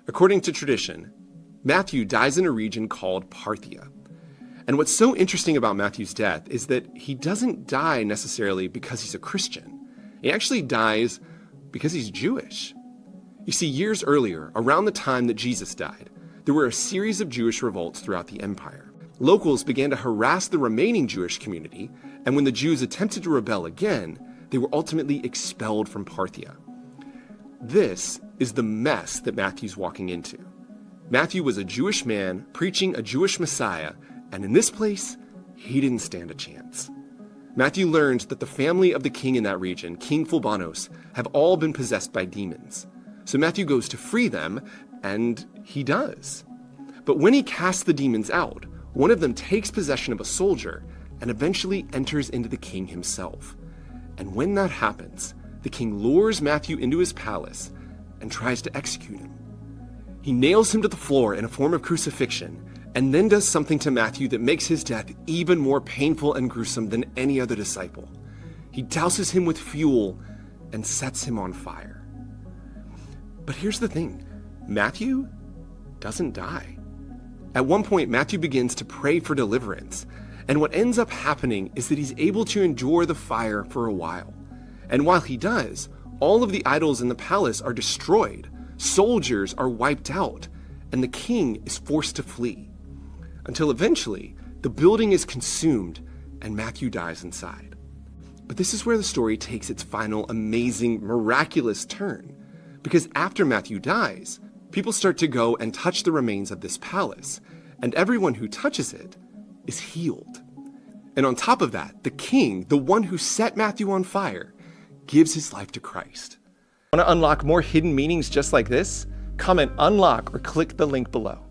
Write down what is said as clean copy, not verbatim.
According to tradition, Matthew dies in a region called Parthia. And what's so interesting about Matthew's death is that he doesn't die necessarily because he's a Christian. He actually dies because he's Jewish. You see, years earlier, around the time that Jesus died, there were a series of Jewish revolts throughout the empire. Locals began to harass the remaining Jewish community, and when the Jews attempted to rebel again, they were ultimately expelled from Parthia. This is the mess that Matthew's walking into. Matthew was a Jewish man preaching a Jewish Messiah, and in this place, he didn't stand a chance. Matthew learned that the family of the king in that region, King Fulbanos, have all been possessed by demons. So Matthew goes to free them, and he does. But when he casts the demons out, one of them takes possession of a soldier and eventually enters into the king himself. And when that happens, the king lures Matthew into his palace and tries to execute him. He nails him to the floor in a form of crucifixion, and then does something to Matthew that makes his death even more painful and gruesome than any other disciple. He douses him with fuel and sets him on fire. But here's the thing, Matthew doesn't die. At one point, Matthew begins to pray for deliverance, and what ends up happening is that he's able to endure the fire for a while. And while he does, all of the idols in the palace are destroyed, soldiers are wiped out, and the king is forced to flee. Until eventually, the building is consumed and Matthew dies inside. But this is where the story takes its final amazing, miraculous turn. Because after Matthew dies, people start to go and touch the remains of this palace, and everyone who touches it is healed. And on top of that, the king, the one who set Matthew on fire, gives his life to Christ. Want to unlock more hidden meanings just like this? Comment unlock or click the link below.